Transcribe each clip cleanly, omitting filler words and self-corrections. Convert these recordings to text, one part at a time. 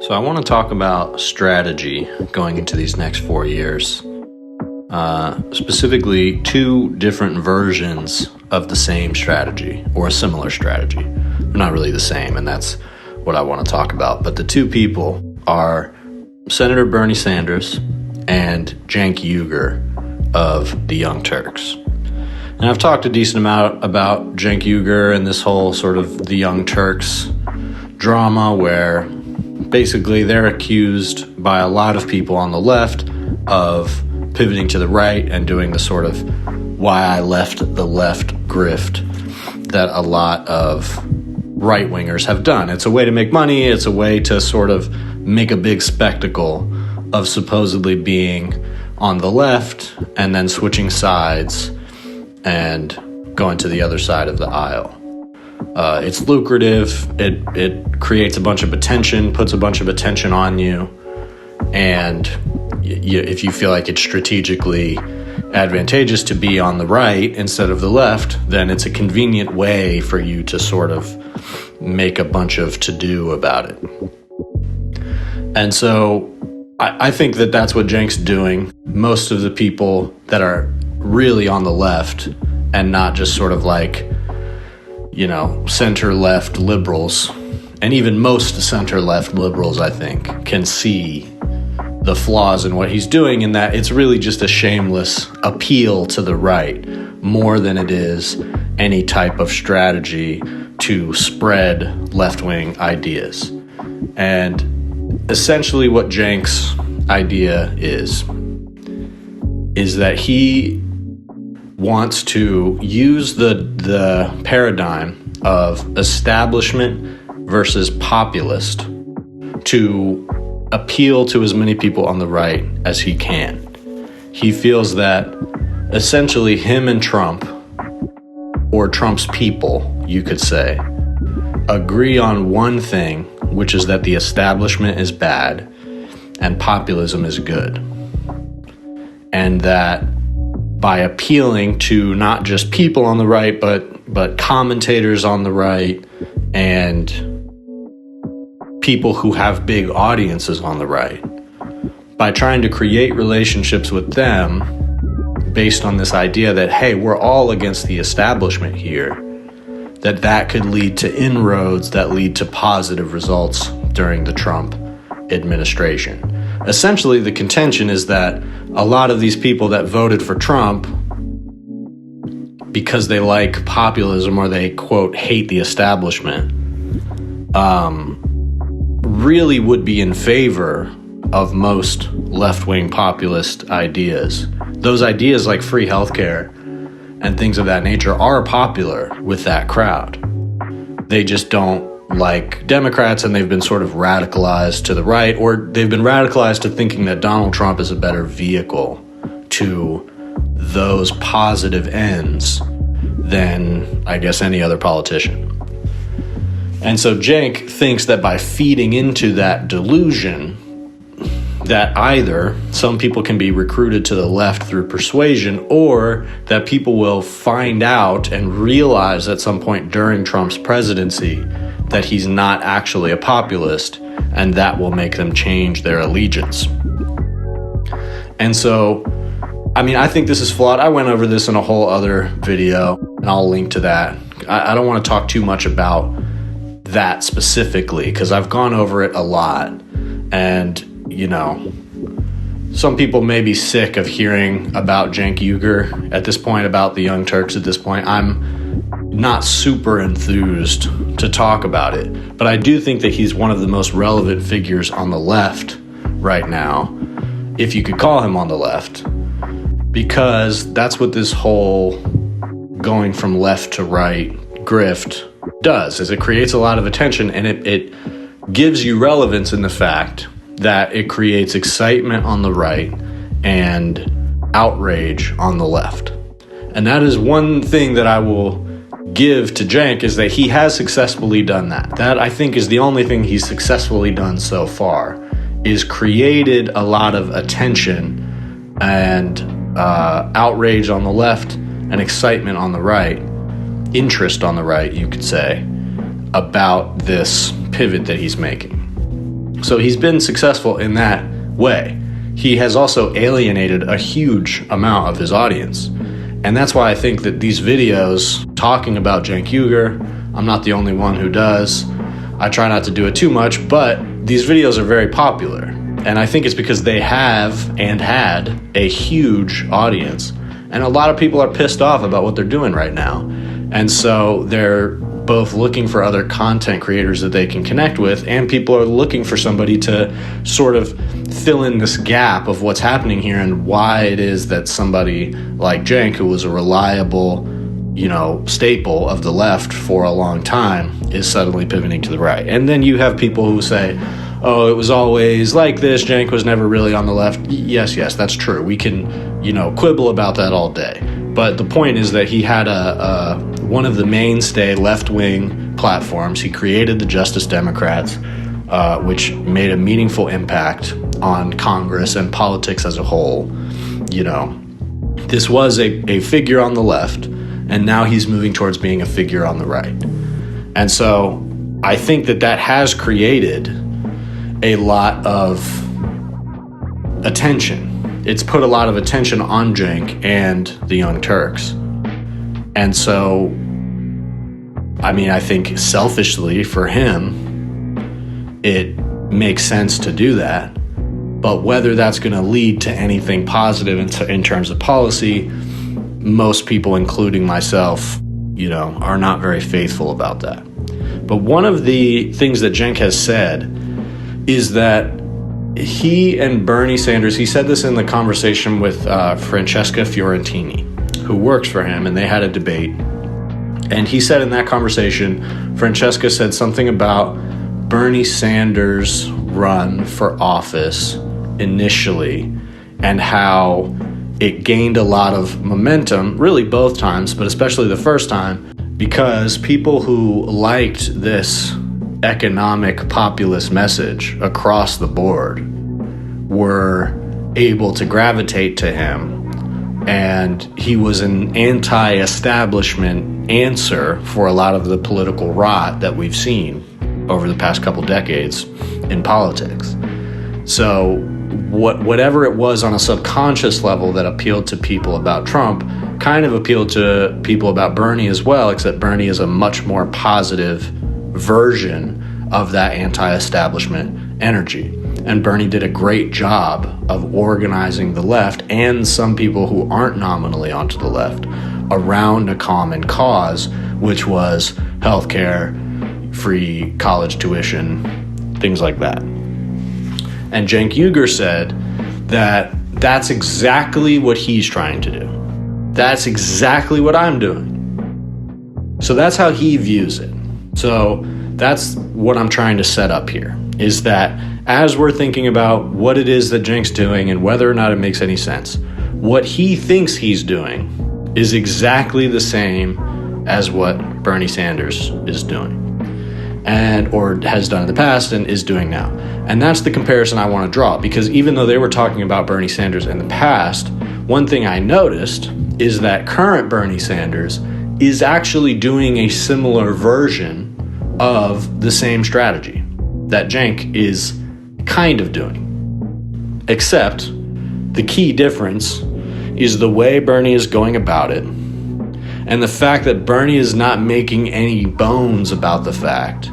So I want to talk about strategy going into these next 4 years. Specifically, two different versions of the same strategy or a similar strategy. They're not really the same, and that's what I want to talk about. But the two people are Senator Bernie Sanders and Cenk Uygur of the Young Turks. And I've talked a decent amount about Cenk Uygur and this whole sort of the Young Turks drama where basically they're accused by a lot of people on the left of pivoting to the right and doing the sort of why I left the left grift that a lot of right-wingers have done. It's a way to make money. It's a way to sort of make a big spectacle of supposedly being on the left and then switching sides and going to the other side of the aisle. It's lucrative. It creates a bunch of attention, puts a bunch of attention on you, and if you feel like it's strategically advantageous to be on the right instead of the left, then it's a convenient way for you to sort of make a bunch of to-do about it. And so I think that that's what Cenk's doing. Most of the people that are really on the left and not just sort of like, center-left liberals, and even most center-left liberals, I think, can see the flaws in what he's doing, in that it's really just a shameless appeal to the right more than it is any type of strategy to spread left-wing ideas. And essentially what Cenk's idea is that he wants to use the paradigm of establishment versus populist to appeal to as many people on the right as he can. He feels that essentially him and Trump, or Trump's people, you could say, agree on one thing, which is that the establishment is bad and populism is good. And that by appealing to not just people on the right, but commentators on the right and people who have big audiences on the right, by trying to create relationships with them based on this idea that, hey, we're all against the establishment here, that could lead to inroads that lead to positive results during the Trump administration. Essentially, the contention is that a lot of these people that voted for Trump because they like populism or they, quote, hate the establishment, really would be in favor of most left-wing populist ideas. Those ideas like free healthcare and things of that nature are popular with that crowd. They just don't like Democrats, and they've been sort of radicalized to the right, or they've been radicalized to thinking that Donald Trump is a better vehicle to those positive ends than, I guess, any other politician. And so Cenk thinks that by feeding into that delusion, that either some people can be recruited to the left through persuasion, or that people will find out and realize at some point during Trump's presidency that he's not actually a populist, and that will make them change their allegiance. And so, I think this is flawed. I went over this in a whole other video, and I'll link to that. I don't want to talk too much about that specifically, because I've gone over it a lot. And, some people may be sick of hearing about Cenk Uygur at this point, about the Young Turks at this point. I'm not super enthused to talk about it, but I do think that he's one of the most relevant figures on the left right now, if you could call him on the left, because that's what this whole going from left to right grift does, is it creates a lot of attention, and it gives you relevance in the fact that it creates excitement on the right and outrage on the left. And that is one thing that I will give to Cenk, is that he has successfully done that. That, I think, is the only thing he's successfully done so far, is created a lot of attention and outrage on the left and excitement on the right, interest on the right, you could say, about this pivot that he's making. So he's been successful in that way. He has also alienated a huge amount of his audience. And that's why I think that these videos talking about Cenk Uygur, I'm not the only one who does. I try not to do it too much, but these videos are very popular. And I think it's because they have and had a huge audience. And a lot of people are pissed off about what they're doing right now. And so they're both looking for other content creators that they can connect with, and people are looking for somebody to sort of fill in this gap of what's happening here and why it is that somebody like Cenk, who was a reliable, staple of the left for a long time, is suddenly pivoting to the right. And then you have people who say, oh, it was always like this, Cenk was never really on the left. Yes, that's true. We can, quibble about that all day. But the point is that he had one of the mainstay left-wing platforms. He created the Justice Democrats, which made a meaningful impact on Congress and politics as a whole. This was a figure on the left, and now he's moving towards being a figure on the right. And so I think that has created a lot of attention. It's put a lot of attention on Cenk and the Young Turks. And so, I think selfishly for him, it makes sense to do that. But whether that's going to lead to anything positive in terms of policy, most people, including myself, are not very faithful about that. But one of the things that Cenk has said is that he and Bernie Sanders, he said this in the conversation with Francesca Fiorentini, who works for him, and they had a debate. And he said in that conversation, Francesca said something about Bernie Sanders' run for office initially and how it gained a lot of momentum, really both times, but especially the first time, because people who liked this economic populist message across the board were able to gravitate to him, and he was an anti-establishment answer for a lot of the political rot that we've seen over the past couple decades in politics. So whatever it was on a subconscious level that appealed to people about Trump kind of appealed to people about Bernie as well, except Bernie is a much more positive version of that anti-establishment energy. And Bernie did a great job of organizing the left and some people who aren't nominally onto the left around a common cause, which was healthcare, free college tuition, things like that. And Cenk Uygur said that that's exactly what he's trying to do. That's exactly what I'm doing. So that's how he views it. So that's what I'm trying to set up here, is that as we're thinking about what it is that Cenk's doing and whether or not it makes any sense, what he thinks he's doing is exactly the same as what Bernie Sanders is doing, or has done in the past and is doing now. And that's the comparison I want to draw, because even though they were talking about Bernie Sanders in the past, one thing I noticed is that current Bernie Sanders is actually doing a similar version of the same strategy that Cenk is kind of doing. Except the key difference is the way Bernie is going about it, and the fact that Bernie is not making any bones about the fact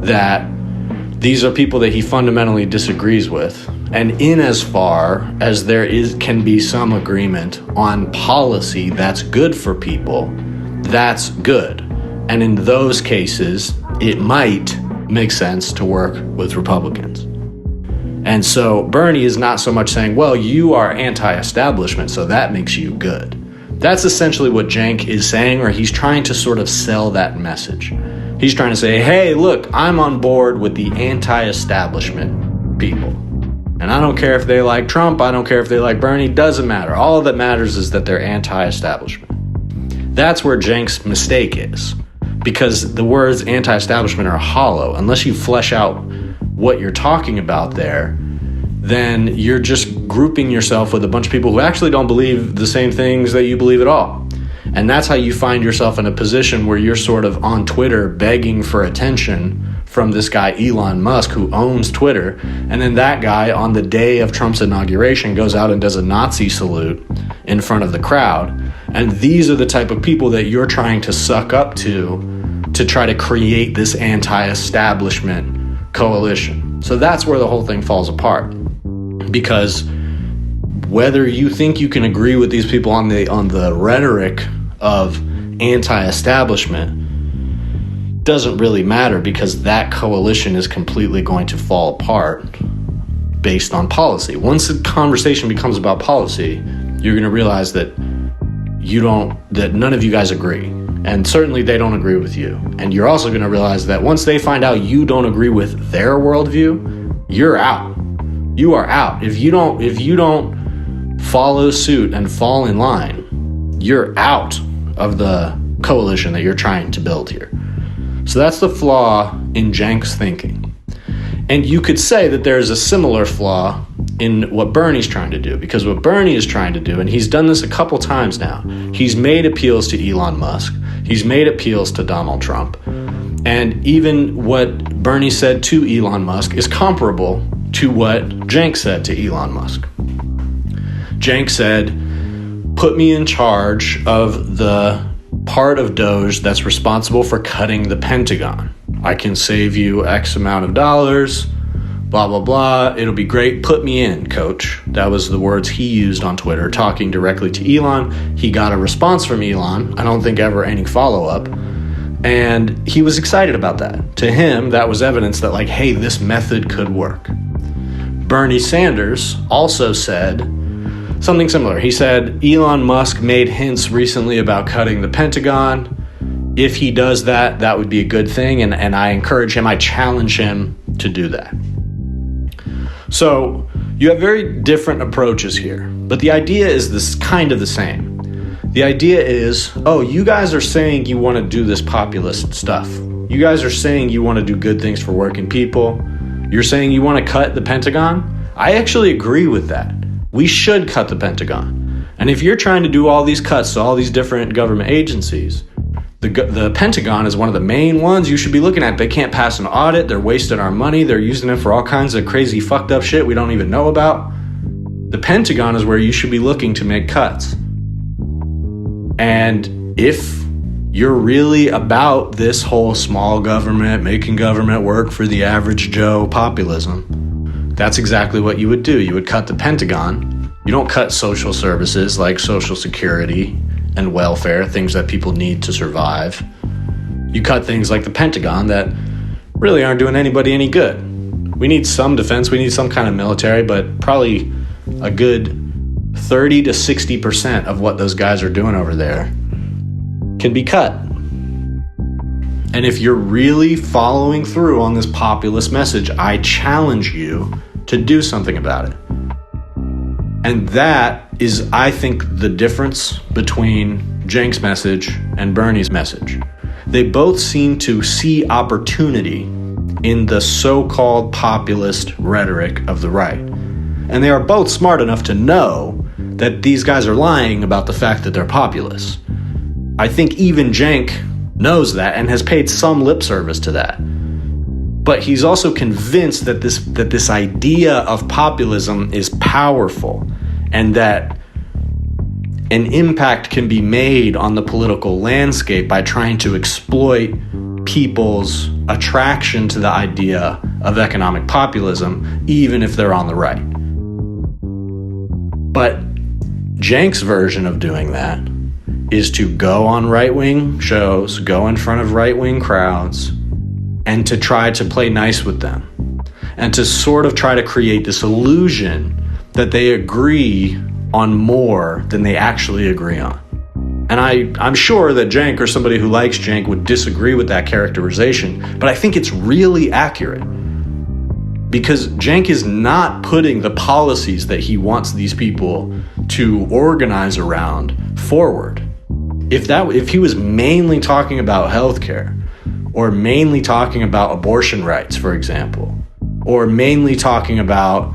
that these are people that he fundamentally disagrees with. And in as far as there can be some agreement on policy that's good for people, that's good. And in those cases, it might make sense to work with Republicans. And so Bernie is not so much saying, well, you are anti-establishment, so that makes you good. That's essentially what Cenk is saying, or he's trying to sort of sell that message. He's trying to say, hey, look, I'm on board with the anti-establishment people. And I don't care if they like Trump, I don't care if they like Bernie, doesn't matter. All that matters is that they're anti-establishment. That's where Cenk's mistake is, because the words anti-establishment are hollow. Unless you flesh out what you're talking about there, then you're just grouping yourself with a bunch of people who actually don't believe the same things that you believe at all. And that's how you find yourself in a position where you're sort of on Twitter begging for attention from this guy Elon Musk, who owns Twitter, and then that guy on the day of Trump's inauguration goes out and does a Nazi salute in front of the crowd. And these are the type of people that you're trying to suck up to try to create this anti-establishment coalition. So that's where the whole thing falls apart, because whether you think you can agree with these people on the rhetoric of anti-establishment doesn't really matter, because that coalition is completely going to fall apart based on policy. Once the conversation becomes about policy, you're going to realize that none of you guys agree, and certainly they don't agree with you. And you're also going to realize that once they find out you don't agree with their worldview, you're out. You are out. If you don't follow suit and fall in line, you're out of the coalition that you're trying to build here. So that's the flaw in Cenk's thinking. And you could say that there's a similar flaw in what Bernie's trying to do, because what Bernie is trying to do, and he's done this a couple times now, he's made appeals to Elon Musk, he's made appeals to Donald Trump, and even what Bernie said to Elon Musk is comparable to what Cenk said to Elon Musk. Cenk said, put me in charge of the part of Doge that's responsible for cutting the Pentagon. I can save you X amount of dollars, blah, blah, blah. It'll be great. Put me in, coach. That was the words he used on Twitter, talking directly to Elon. He got a response from Elon. I don't think ever any follow-up. And he was excited about that. To him, that was evidence that, like, hey, this method could work. Bernie Sanders also said something similar. He said, Elon Musk made hints recently about cutting the Pentagon. If he does that, that would be a good thing, and I encourage him, I challenge him to do that. So you have very different approaches here, but the idea is this kind of the same. The idea is, oh, you guys are saying you want to do this populist stuff. You guys are saying you want to do good things for working people. You're saying you want to cut the Pentagon. I actually agree with that. We should cut the Pentagon. And if you're trying to do all these cuts to all these different government agencies, the Pentagon is one of the main ones you should be looking at. They can't pass an audit. They're wasting our money. They're using it for all kinds of crazy fucked up shit we don't even know about. The Pentagon is where you should be looking to make cuts. And if you're really about this whole small government, making government work for the average Joe populism, that's exactly what you would do. You would cut the Pentagon. You don't cut social services like Social Security and welfare, things that people need to survive. You cut things like the Pentagon that really aren't doing anybody any good. We need some defense, we need some kind of military, but probably a good 30 to 60% of what those guys are doing over there can be cut. And if you're really following through on this populist message, I challenge you to do something about it. And that is, I think, the difference between Cenk's message and Bernie's message. They both seem to see opportunity in the so-called populist rhetoric of the right. And they are both smart enough to know that these guys are lying about the fact that they're populists. I think even Cenk knows that and has paid some lip service to that. But he's also convinced that this idea of populism is powerful, and that an impact can be made on the political landscape by trying to exploit people's attraction to the idea of economic populism, even if they're on the right. But Cenk's version of doing that is to go on right-wing shows, go in front of right-wing crowds, and to try to play nice with them, and to sort of try to create this illusion that they agree on more than they actually agree on. And I'm sure that Cenk, or somebody who likes Cenk, would disagree with that characterization, but I think it's really accurate, because Cenk is not putting the policies that he wants these people to organize around forward. If he was mainly talking about healthcare, or mainly talking about abortion rights, for example, or mainly talking about,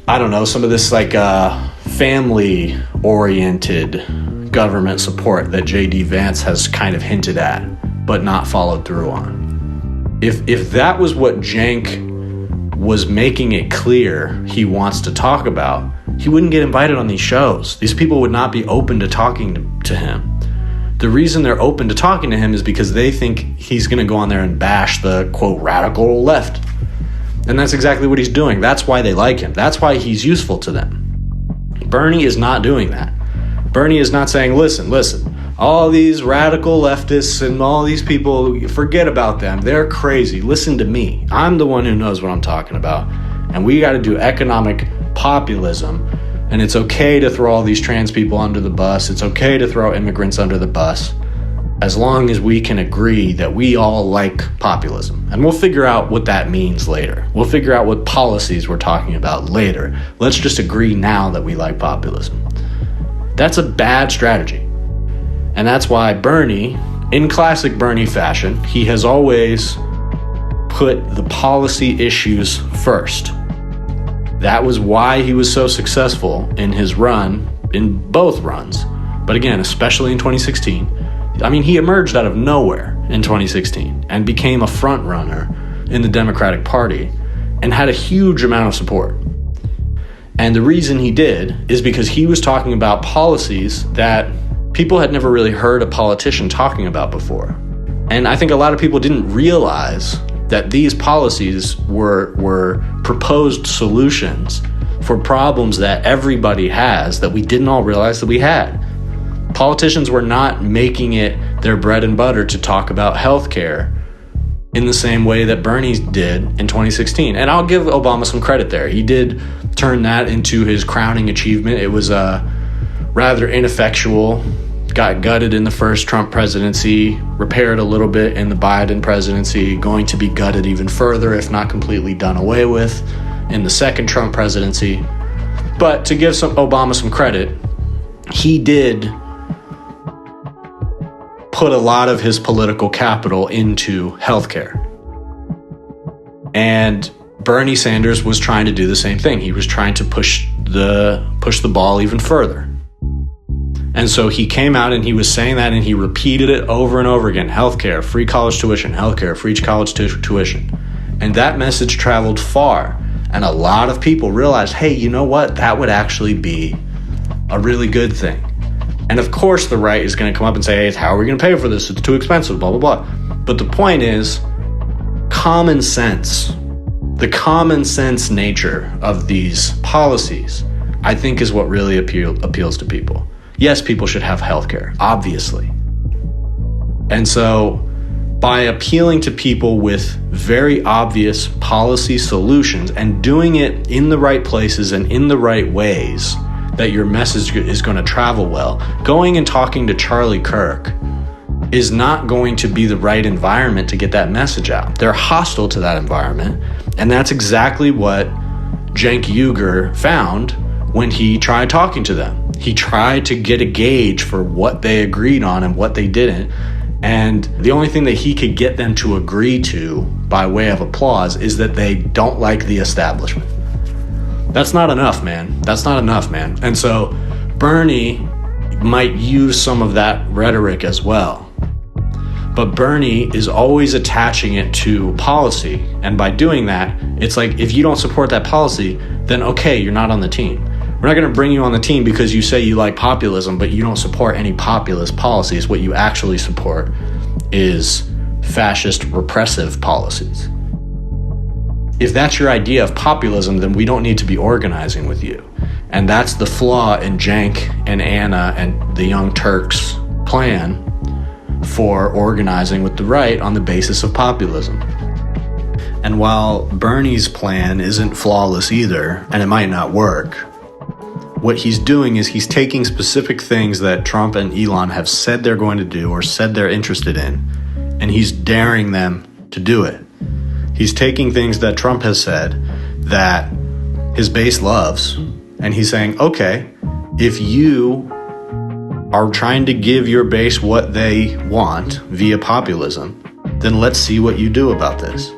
I don't know, some of this like family-oriented government support that J.D. Vance has kind of hinted at, but not followed through on. If that was what Cenk was making it clear he wants to talk about, he wouldn't get invited on these shows. These people would not be open to talking to him. The reason they're open to talking to him is because they think he's going to go on there and bash the, quote, radical left. And that's exactly what he's doing. That's why they like him. That's why he's useful to them. Bernie is not doing that. Bernie is not saying, listen, all these radical leftists and all these people, forget about them. They're crazy. Listen to me. I'm the one who knows what I'm talking about. And we got to do economic populism. And it's okay to throw all these trans people under the bus. It's okay to throw immigrants under the bus, as long as we can agree that we all like populism. And we'll figure out what that means later. We'll figure out what policies we're talking about later. Let's just agree now that we like populism. That's a bad strategy. And that's why Bernie, in classic Bernie fashion, he has always put the policy issues first. That was why he was so successful in his run, in both runs. But again, especially in 2016, I mean, he emerged out of nowhere in 2016 and became a front runner in the Democratic Party and had a huge amount of support. And the reason he did is because he was talking about policies that people had never really heard a politician talking about before. And I think a lot of people didn't realize that these policies were proposed solutions for problems that everybody has that we didn't all realize that we had. Politicians were not making it their bread and butter to talk about healthcare in the same way that Bernie did in 2016. And I'll give Obama some credit there. He did turn that into his crowning achievement. It was rather ineffectual. Got gutted in the first Trump presidency, repaired a little bit in the Biden presidency, going to be gutted even further, if not completely done away with, in the second Trump presidency. But to give Obama some credit, he did put a lot of his political capital into healthcare. And Bernie Sanders was trying to do the same thing. He was trying to push the ball even further. And so he came out and he was saying that, and he repeated it over and over again. Healthcare, free college tuition, healthcare, free college tuition. And that message traveled far. And a lot of people realized, hey, you know what? That would actually be a really good thing. And of course, the right is going to come up and say, hey, how are we going to pay for this? It's too expensive, blah, blah, blah. But the point is, common sense, the common sense nature of these policies, I think is what really appeals to people. Yes, people should have healthcare, obviously. And so by appealing to people with very obvious policy solutions and doing it in the right places and in the right ways that your message is going to travel well, going and talking to Charlie Kirk is not going to be the right environment to get that message out. They're hostile to that environment. And that's exactly what Cenk Uygur found when he tried talking to them. He tried to get a gauge for what they agreed on and what they didn't. And the only thing that he could get them to agree to by way of applause is that they don't like the establishment. That's not enough, man. That's not enough, man. And so Bernie might use some of that rhetoric as well. But Bernie is always attaching it to policy. And by doing that, it's like, if you don't support that policy, then okay, you're not on the team. We're not going to bring you on the team because you say you like populism, but you don't support any populist policies. What you actually support is fascist repressive policies. If that's your idea of populism, then we don't need to be organizing with you. And that's the flaw in Cenk and Anna and the Young Turks' plan for organizing with the right on the basis of populism. And while Bernie's plan isn't flawless either, and it might not work, what he's doing is he's taking specific things that Trump and Elon have said they're going to do or said they're interested in, and he's daring them to do it. He's taking things that Trump has said that his base loves, and he's saying, okay, if you are trying to give your base what they want via populism, then let's see what you do about this.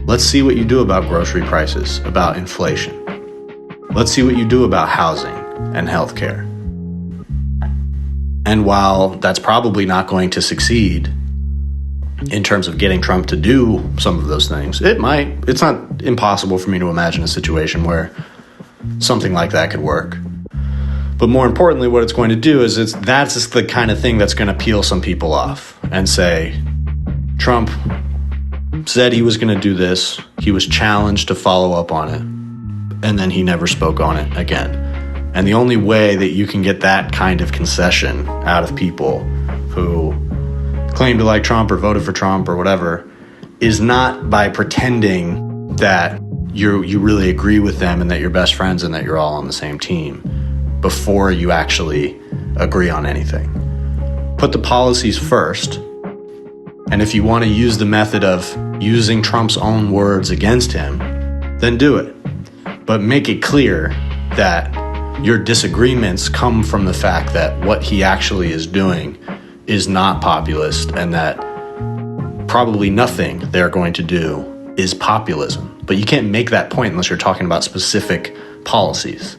Let's see what you do about grocery prices, about inflation. Let's see what you do about housing and healthcare. And while that's probably not going to succeed, in terms of getting Trump to do some of those things. It's not impossible for me to imagine a situation where something like that could work. But more importantly, what it's going to do is that's just the kind of thing that's going to peel some people off and say, Trump said he was going to do this. He was challenged to follow up on it. And then he never spoke on it again. And the only way that you can get that kind of concession out of people who claim to like Trump or voted for Trump or whatever is not by pretending that you really agree with them and that you're best friends and that you're all on the same team before you actually agree on anything. Put the policies first. And if you want to use the method of using Trump's own words against him, then do it. But make it clear that your disagreements come from the fact that what he actually is doing is not populist and that probably nothing they're going to do is populism. But you can't make that point unless you're talking about specific policies.